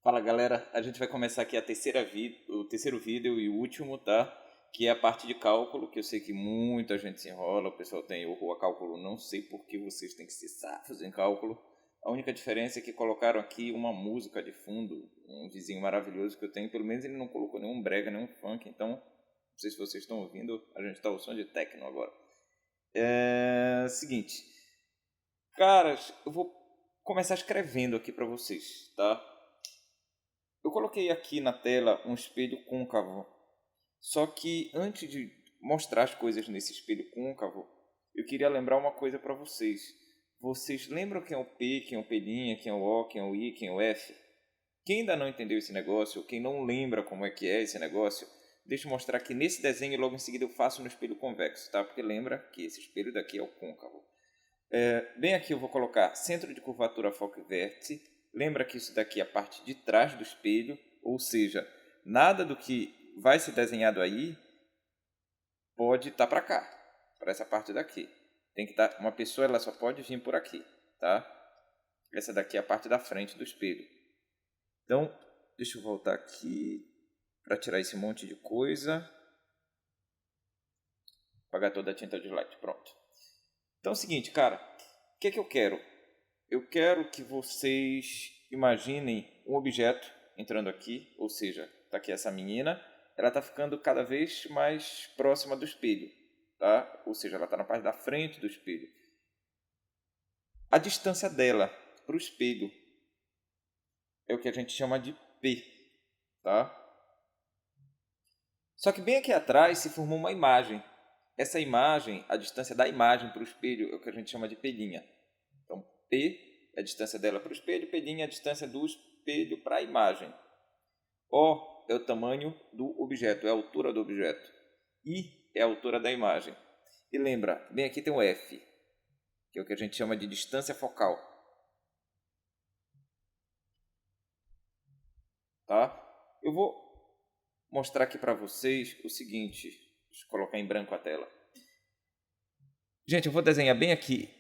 Fala galera, a gente vai começar aqui o terceiro vídeo e o último, tá? Que é a parte de cálculo, que eu sei que muita gente se enrola, o pessoal tem horror a cálculo, não sei por que vocês têm que ser safos em cálculo. A única diferença é que colocaram aqui uma música de fundo, um vizinho maravilhoso que eu tenho, pelo menos ele não colocou nenhum brega, nenhum funk, então não sei se vocês estão ouvindo, a gente tá ao som de techno agora. Seguinte, caras, eu vou começar escrevendo aqui pra vocês, tá? Eu coloquei aqui na tela um espelho côncavo, só que antes de mostrar as coisas nesse espelho côncavo, eu queria lembrar uma coisa para vocês. Vocês lembram quem é o P, quem é o P'Inha, quem é o O, quem é o I, quem é o F? Quem ainda não entendeu esse negócio, ou quem não lembra como é que é esse negócio, deixa eu mostrar aqui nesse desenho e logo em seguida eu faço no espelho convexo, tá? Porque lembra que esse espelho daqui é o côncavo. Bem aqui eu vou colocar centro de curvatura, foco e vértice. Lembra que isso daqui é a parte de trás do espelho, ou seja, nada do que vai ser desenhado aí pode estar para cá, para essa parte daqui. Tem que estar, uma pessoa ela só pode vir por aqui, tá? Essa daqui é a parte da frente do espelho. Então, deixa eu voltar aqui para tirar esse monte de coisa. Apagar toda a tinta de slide, pronto. Então é o seguinte, cara, o que é que eu quero? Eu quero que vocês imaginem um objeto entrando aqui, ou seja, está aqui essa menina, ela está ficando cada vez mais próxima do espelho, tá? Ou seja, ela está na parte da frente do espelho. A distância dela para o espelho é o que a gente chama de P, tá? Só que bem aqui atrás se formou uma imagem. Essa imagem, a distância da imagem para o espelho é o que a gente chama de P'Inha. Então, P é a distância dela para o espelho, P'Inha é a distância do espelho para a imagem. O é o tamanho do objeto, é a altura do objeto. I é a altura da imagem. E lembra, bem aqui tem o F, que é o que a gente chama de distância focal. Tá? Eu vou mostrar aqui para vocês o seguinte. Deixa eu colocar em branco a tela. Gente, eu vou desenhar bem aqui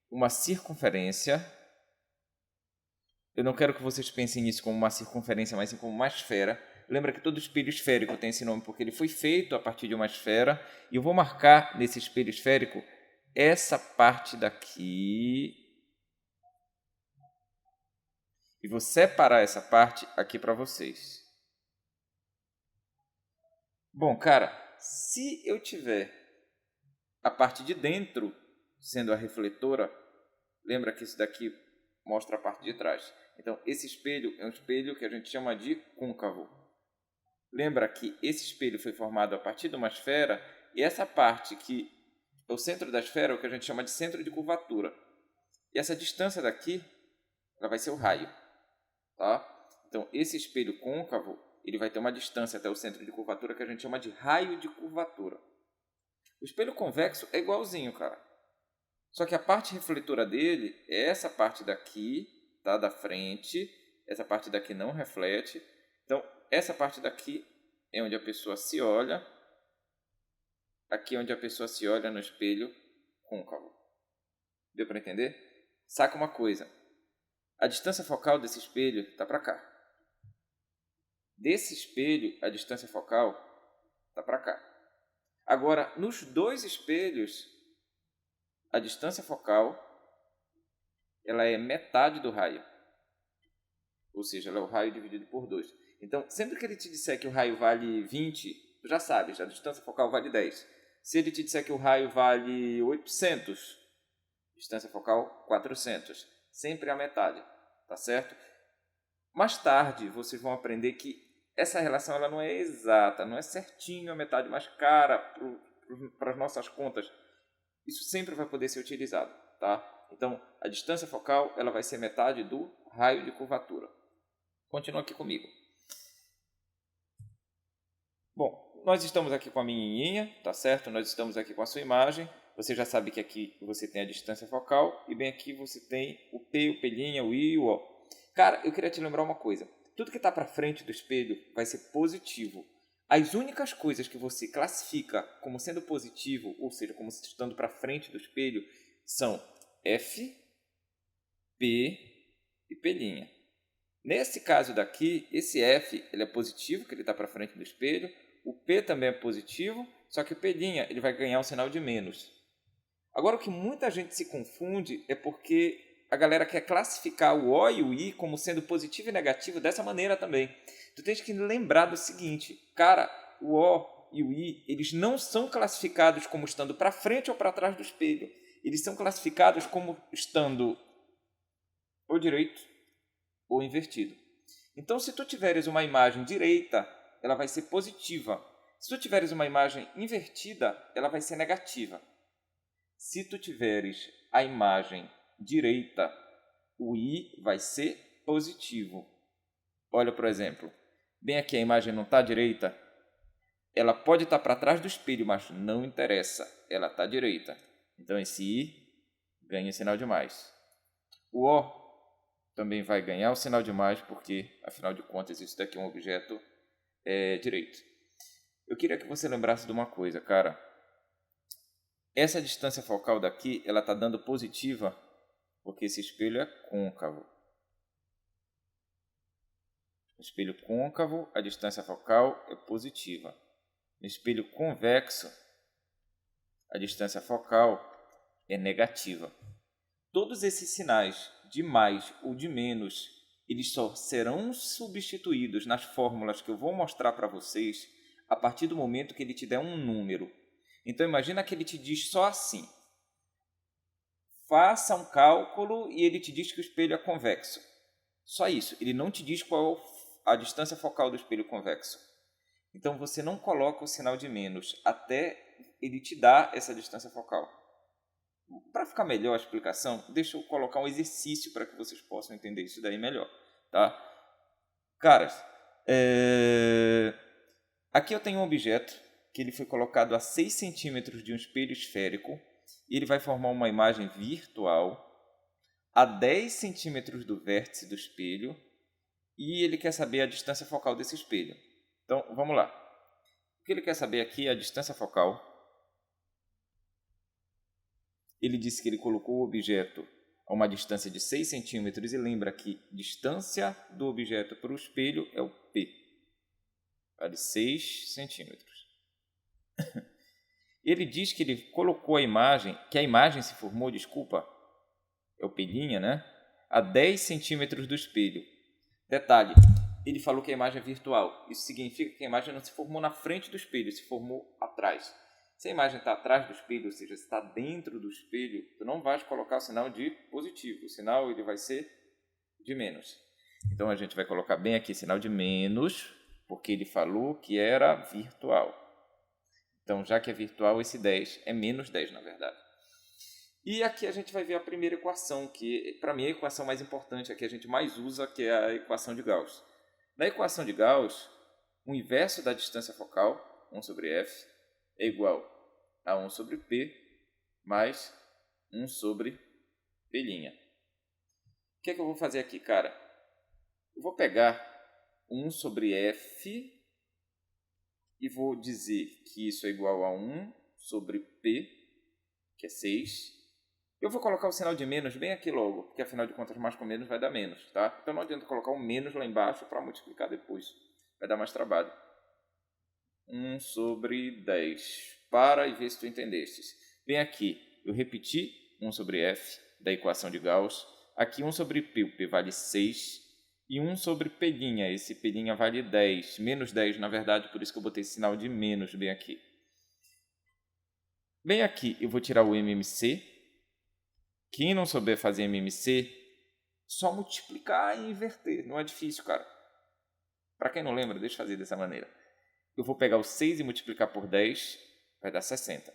uma circunferência. Eu não quero que vocês pensem nisso como uma circunferência, mas sim como uma esfera. Lembra que todo espelho esférico tem esse nome porque ele foi feito a partir de uma esfera. E eu vou marcar nesse espelho esférico essa parte daqui. E vou separar essa parte aqui para vocês. Bom, cara, se eu tiver a parte de dentro sendo a refletora, lembra que isso daqui mostra a parte de trás. Então, esse espelho é um espelho que a gente chama de côncavo. Lembra que esse espelho foi formado a partir de uma esfera e essa parte que é o centro da esfera é o que a gente chama de centro de curvatura. E essa distância daqui ela vai ser o raio. Tá? Então, esse espelho côncavo ele vai ter uma distância até o centro de curvatura que a gente chama de raio de curvatura. O espelho convexo é igualzinho, cara. Só que a parte refletora dele é essa parte daqui, tá? Da frente. Essa parte daqui não reflete. Então, essa parte daqui é onde a pessoa se olha. Aqui é onde a pessoa se olha no espelho côncavo. Deu para entender? Saca uma coisa. A distância focal desse espelho está para cá. Desse espelho, a distância focal está para cá. Agora, nos dois espelhos, a distância focal ela é metade do raio. Ou seja, ela é o raio dividido por 2. Então, sempre que ele te disser que o raio vale 20, tu já sabes, a distância focal vale 10. Se ele te disser que o raio vale 800, distância focal 400. Sempre a metade, tá certo? Mais tarde, vocês vão aprender que essa relação ela não é exata, não é certinho a metade, mas cara, para as nossas contas, isso sempre vai poder ser utilizado, tá? Então, a distância focal ela vai ser metade do raio de curvatura. Continua aqui comigo. Bom, nós estamos aqui com a menininha, tá certo? Nós estamos aqui com a sua imagem. Você já sabe que aqui você tem a distância focal e bem aqui você tem o P, o P'Inha, o I e o O. Cara, eu queria te lembrar uma coisa. Tudo que está para frente do espelho vai ser positivo. As únicas coisas que você classifica como sendo positivo, ou seja, como estando para frente do espelho, são F, P e P'Inha. Nesse caso daqui, esse F ele é positivo, que ele está para frente do espelho. O P também é positivo, só que o P' ele vai ganhar um sinal de menos. Agora, o que muita gente se confunde é porque a galera quer classificar o O e o I como sendo positivo e negativo dessa maneira também. Tu tens que lembrar do seguinte, cara, o O e o I, eles não são classificados como estando para frente ou para trás do espelho. Eles são classificados como estando ou direito ou invertido. Então, se tu tiveres uma imagem direita, ela vai ser positiva. Se tu tiveres uma imagem invertida, ela vai ser negativa. Se tu tiveres a imagem direita, o I vai ser positivo. Olha, por exemplo, bem aqui a imagem não está direita. Ela pode estar para trás do espelho, mas não interessa. Ela está direita. Então, esse I ganha sinal de mais. O O também vai ganhar o sinal de mais, porque, afinal de contas, isso daqui é um objeto direito. Eu queria que você lembrasse de uma coisa, cara. Essa distância focal daqui, ela está dando positiva, porque esse espelho é côncavo. No espelho côncavo, a distância focal é positiva. No espelho convexo, a distância focal é negativa. Todos esses sinais de mais ou de menos, eles só serão substituídos nas fórmulas que eu vou mostrar para vocês a partir do momento que ele te der um número. Então, imagina que ele te diz só assim. Faça um cálculo e ele te diz que o espelho é convexo. Só isso. Ele não te diz qual é a distância focal do espelho convexo. Então, você não coloca o sinal de menos até ele te dar essa distância focal. Para ficar melhor a explicação, deixa eu colocar um exercício para que vocês possam entender isso daí melhor. Tá? Caras, aqui eu tenho um objeto que ele foi colocado a 6 centímetros de um espelho esférico e ele vai formar uma imagem virtual a 10 centímetros do vértice do espelho e ele quer saber a distância focal desse espelho. Então, vamos lá. O que ele quer saber aqui é a distância focal. Ele disse que ele colocou o objeto a uma distância de 6 centímetros e lembra que distância do objeto para o espelho é o P. Vale 6 centímetros. Ele diz que ele colocou a imagem se formou, é o P', né? A 10 centímetros do espelho. Detalhe, ele falou que a imagem é virtual. Isso significa que a imagem não se formou na frente do espelho, se formou atrás. Se a imagem está atrás do espelho, ou seja, se está dentro do espelho, tu não vais colocar o sinal de positivo. O sinal ele vai ser de menos. Então, a gente vai colocar bem aqui sinal de menos, porque ele falou que era virtual. Então, já que é virtual, esse 10 é menos 10, na verdade. E aqui a gente vai ver a primeira equação, que para mim é a equação mais importante, a que a gente mais usa, que é a equação de Gauss. Na equação de Gauss, o inverso da distância focal, 1 sobre f, é igual a 1 sobre p mais 1 sobre p'. O que é que eu vou fazer aqui, cara? Eu vou pegar 1 sobre f e vou dizer que isso é igual a 1 sobre p, que é 6. Eu vou colocar o sinal de menos bem aqui logo, porque afinal de contas mais com menos vai dar menos, tá? Então não adianta colocar o menos lá embaixo para multiplicar depois. Vai dar mais trabalho. 1 sobre 10. Para e vê se tu entendestes. Bem aqui, eu repeti 1 sobre f da equação de Gauss. Aqui 1 sobre p, o p vale 6. E 1 sobre p', esse p' vale 10. Menos 10, na verdade, por isso que eu botei esse sinal de menos bem aqui. Bem aqui, eu vou tirar o MMC. Quem não souber fazer MMC, só multiplicar e inverter. Não é difícil, cara. Para quem não lembra, deixa eu fazer dessa maneira. Eu vou pegar o 6 e multiplicar por 10, vai dar 60.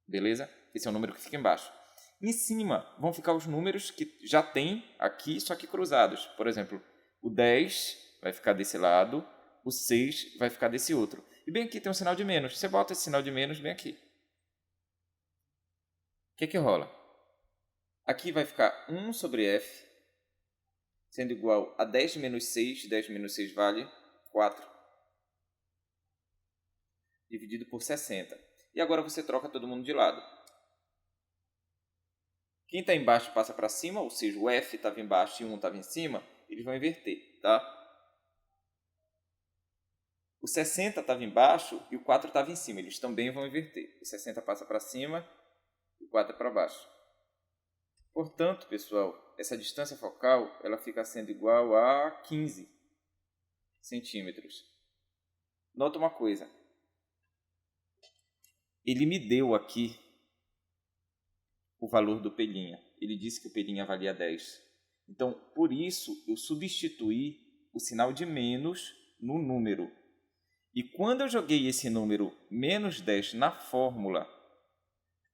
Beleza? Esse é o número que fica embaixo. Em cima vão ficar os números que já tem aqui, só que cruzados. Por exemplo, o 10 vai ficar desse lado, o 6 vai ficar desse outro. E bem aqui tem um sinal de menos. Você bota esse sinal de menos bem aqui. O que rola? Aqui vai ficar 1 sobre f, sendo igual a 10 menos 6. 10 menos 6 vale 4. Dividido por 60. E agora você troca todo mundo de lado. Quem está embaixo passa para cima, ou seja, o f estava embaixo e 1 estava em cima. eles vão inverter, tá? O 60 estava embaixo e o 4 estava em cima, eles também vão inverter. O 60 passa para cima e o 4 para baixo. Portanto, pessoal, essa distância focal ela fica sendo igual a 15 centímetros. Nota uma coisa. Ele me deu aqui o valor do pelinha. Ele disse que o pelinha valia 10. Então, por isso, eu substituí o sinal de menos no número. E quando eu joguei esse número menos 10 na fórmula,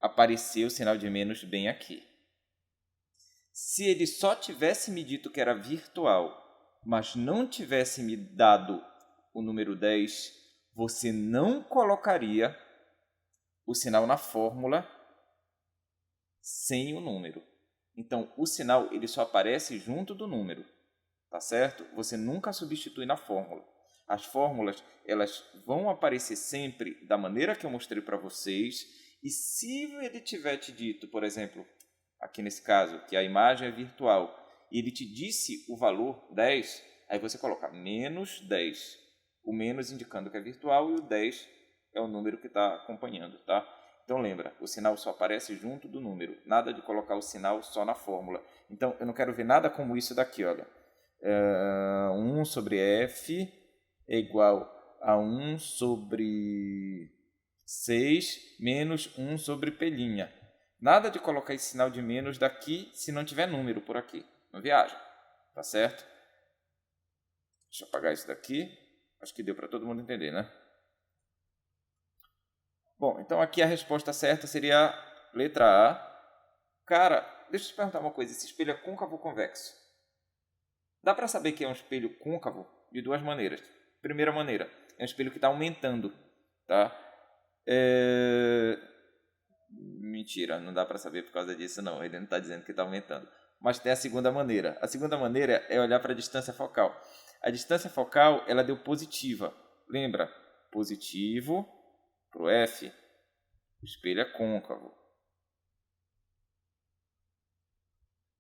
apareceu o sinal de menos bem aqui. Se ele só tivesse me dito que era virtual, mas não tivesse me dado o número 10, você não colocaria o sinal na fórmula sem o número. Então, o sinal ele só aparece junto do número, tá certo? Você nunca substitui na fórmula. As fórmulas elas vão aparecer sempre da maneira que eu mostrei para vocês. E se ele tiver te dito, por exemplo, aqui nesse caso, que a imagem é virtual, e ele te disse o valor 10, aí você coloca menos 10. O menos indicando que é virtual e o 10 é o número que está acompanhando, tá? Então lembra, o sinal só aparece junto do número, nada de colocar o sinal só na fórmula. Então eu não quero ver nada como isso daqui, olha. 1 sobre f é igual a 1 sobre 6 menos 1 sobre pelinha. Nada de colocar esse sinal de menos daqui se não tiver número por aqui. Não viaja, tá certo? Deixa eu apagar isso daqui. Acho que deu para todo mundo entender, né? Bom, então aqui a resposta certa seria a letra A. Cara, deixa eu te perguntar uma coisa. Esse espelho é côncavo ou convexo? Dá para saber que é um espelho côncavo de duas maneiras. Primeira maneira, é um espelho que está aumentando, tá? Mentira, não dá para saber por causa disso, não. Ele não está dizendo que está aumentando. Mas tem a segunda maneira. A segunda maneira é olhar para a distância focal. A distância focal, ela deu positiva. Lembra? Positivo para o F, o espelho é côncavo.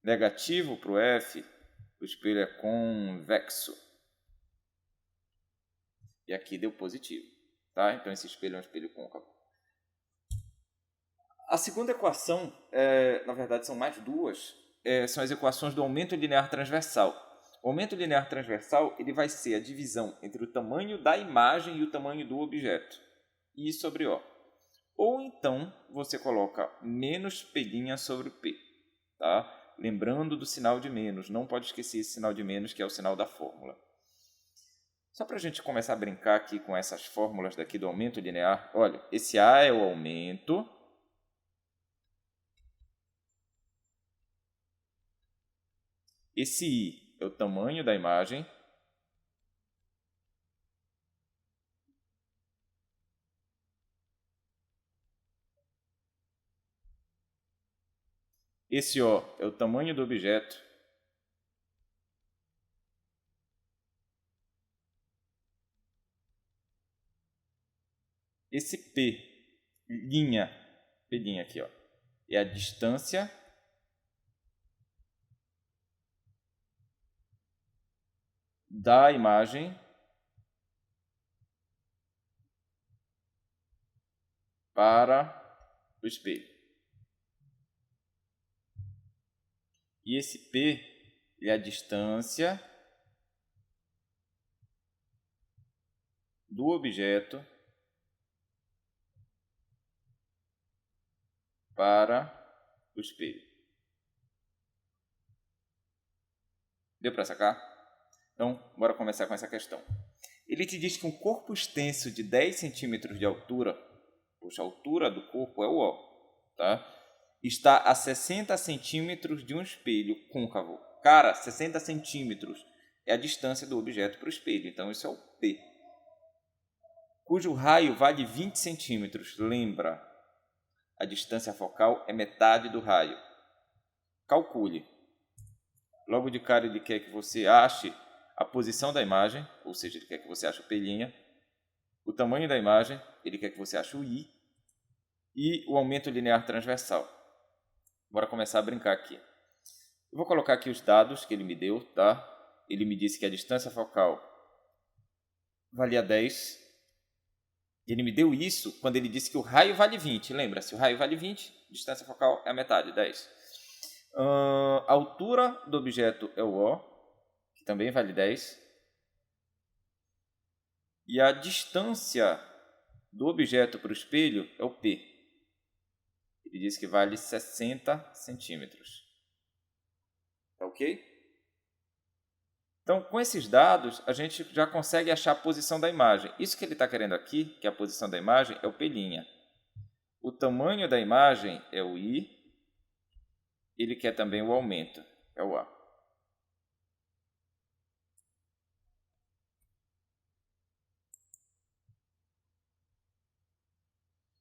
Negativo para o F, o espelho é convexo. E aqui deu positivo, tá? Então esse espelho é um espelho côncavo. A segunda equação, na verdade são mais duas, são as equações do aumento linear transversal. O aumento linear transversal ele vai ser a divisão entre o tamanho da imagem e o tamanho do objeto. I sobre O. Ou então você coloca menos pelinha sobre P. Tá? Lembrando do sinal de menos. Não pode esquecer esse sinal de menos, que é o sinal da fórmula. Só para a gente começar a brincar aqui com essas fórmulas daqui do aumento linear. Olha, esse A é o aumento. Esse I é o tamanho da imagem. Esse O é o tamanho do objeto. Esse P, pelinha aqui, ó, é a distância da imagem para o espelho. E esse P é a distância do objeto para o espelho. Deu para sacar? Então, bora começar com essa questão. Ele te diz que um corpo extenso de 10 centímetros de altura, poxa, a altura do corpo é o O, tá? Está a 60 centímetros de um espelho côncavo. Cara, 60 centímetros é a distância do objeto para o espelho, então isso é o P. Cujo raio vale 20 centímetros. Lembra, a distância focal é metade do raio. Calcule. Logo de cara ele quer que você ache a posição da imagem, ou seja, ele quer que você ache o pelinha, o tamanho da imagem, ele quer que você ache o I e o aumento linear transversal. Bora começar a brincar aqui. Eu vou colocar aqui os dados que ele me deu, tá? ele me disse que a distância focal valia 10. Ele me deu isso quando ele disse que o raio vale 20. Lembra? Se o raio vale 20, distância focal é a metade, 10. A altura do objeto é o O, que também vale 10. E a distância do objeto para o espelho é o P. Ele disse que vale 60 centímetros. Tá ok? Então, com esses dados, a gente já consegue achar a posição da imagem. Isso que ele está querendo aqui, que é a posição da imagem, é o P'. O tamanho da imagem é o I. Ele quer também o aumento, é o A.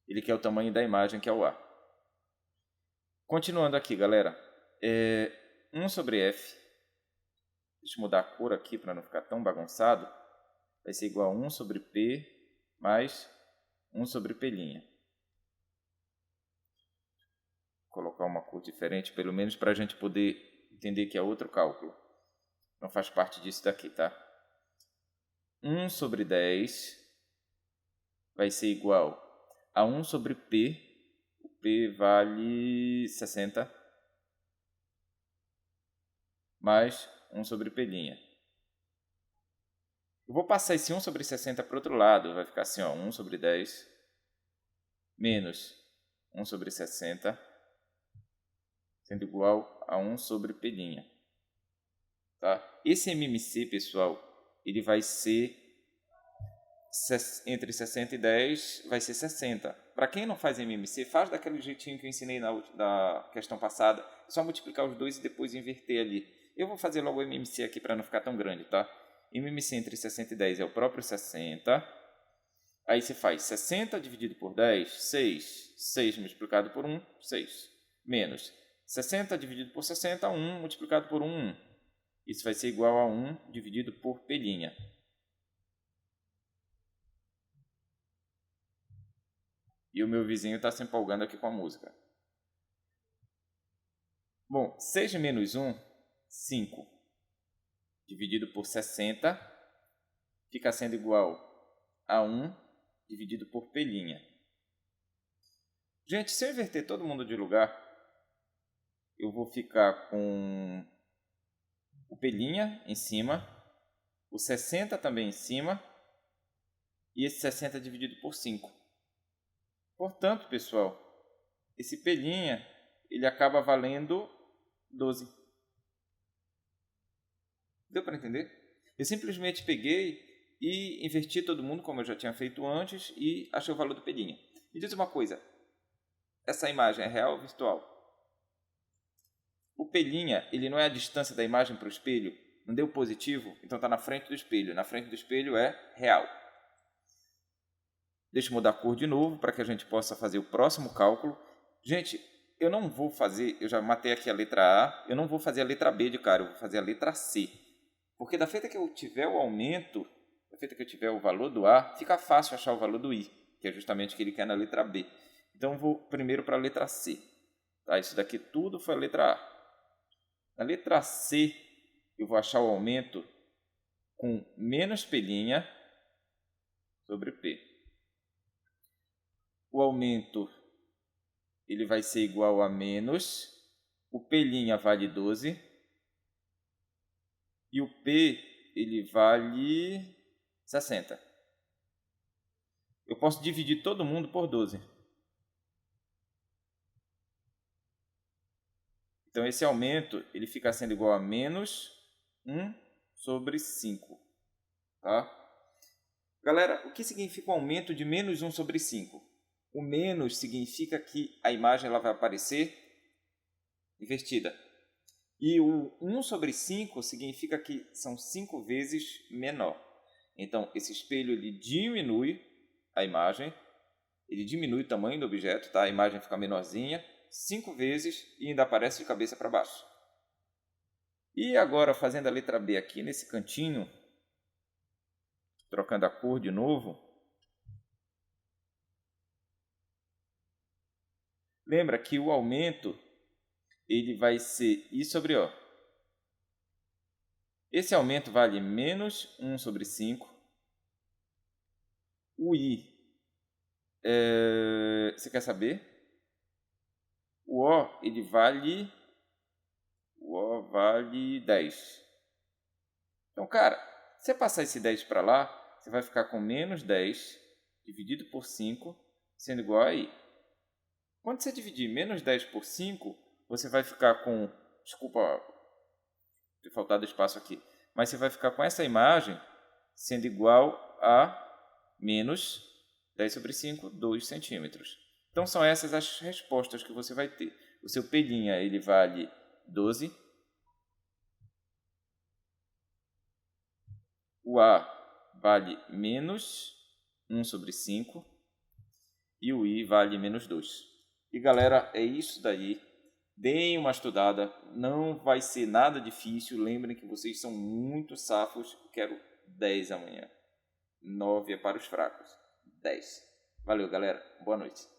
Ele quer o tamanho da imagem, que é o A. Continuando aqui, galera. 1 sobre F. Deixa eu mudar a cor aqui para não ficar tão bagunçado. Vai ser igual a 1 sobre P mais 1 sobre P'. Vou colocar uma cor diferente, pelo menos para a gente poder entender que é outro cálculo. Não faz parte disso daqui, tá? 1 sobre 10 vai ser igual a 1 sobre P. O P vale 60. Mais 1 sobre P'. Eu vou passar esse 1 sobre 60 para o outro lado. Vai ficar assim, ó, 1 sobre 10 menos 1 sobre 60, sendo igual a 1 sobre P'. Tá? Esse MMC, pessoal, ele vai ser entre 60 e 10, vai ser 60. Para quem não faz MMC, faz daquele jeitinho que eu ensinei da questão passada. É só multiplicar os dois e depois inverter ali. Eu vou fazer logo o MMC aqui para não ficar tão grande, tá? MMC entre 60 e 10 é o próprio 60. Aí você faz 60 dividido por 10, 6. 6 multiplicado por 1, 6. Menos 60 dividido por 60, 1 multiplicado por 1, 1. Isso vai ser igual a 1 dividido por P'. E o meu vizinho está se empolgando aqui com a música. Bom, 6 menos 1, 5. Dividido por 60, fica sendo igual a 1 dividido por P'. Gente, se eu inverter todo mundo de lugar, eu vou ficar com o P' em cima, o 60 também em cima, e esse 60 dividido por 5. Portanto, pessoal, esse P' ele acaba valendo 12. Deu para entender? Eu simplesmente peguei e inverti todo mundo, como eu já tinha feito antes, e achei o valor do P'. Me diz uma coisa, essa imagem é real ou virtual? O P', ele não é a distância da imagem para o espelho? Não deu positivo? Então está na frente do espelho. Na frente do espelho é real. Deixa eu mudar a cor de novo para que a gente possa fazer o próximo cálculo. Gente, eu não vou fazer, eu já matei aqui a letra A, eu não vou fazer a letra B de cara, eu vou fazer a letra C. Porque da feita que eu tiver o aumento, da feita que eu tiver o valor do A, fica fácil achar o valor do I, que é justamente o que ele quer na letra B. Então eu vou primeiro para a letra C. Tá? Isso daqui tudo foi a letra A. Na letra C, eu vou achar o aumento com menos P' sobre P. O aumento ele vai ser igual a menos, o P' vale 12, e o P ele vale 60. Eu posso dividir todo mundo por 12. Então esse aumento ele fica sendo igual a menos 1 sobre 5. Tá? Galera, o que significa o aumento de menos 1 sobre 5? O menos significa que a imagem ela vai aparecer invertida. E o 1 sobre 5 significa que são 5 vezes menor. Então, esse espelho ele diminui a imagem, ele diminui o tamanho do objeto, tá? A imagem fica menorzinha, 5 vezes e ainda aparece de cabeça para baixo. E agora, fazendo a letra B aqui nesse cantinho, trocando a cor de novo, lembra que o aumento ele vai ser I sobre O. Esse aumento vale menos 1 sobre 5. O I, você quer saber? O O vale 10. Então, cara, se você passar esse 10 para lá, você vai ficar com menos 10 dividido por 5, sendo igual a I. Quando você dividir menos 10 por 5, você vai ficar com... Desculpa ter faltado espaço aqui. Mas você vai ficar com essa imagem sendo igual a menos 10 sobre 5, 2 centímetros. Então, são essas as respostas que você vai ter. O seu P', ele vale 12. O A vale menos 1 sobre 5. E o I vale menos 2. E, galera, é isso daí. Deem uma estudada. Não vai ser nada difícil. Lembrem que vocês são muito safos. Quero 10 amanhã. 9 é para os fracos. 10. Valeu, galera. Boa noite.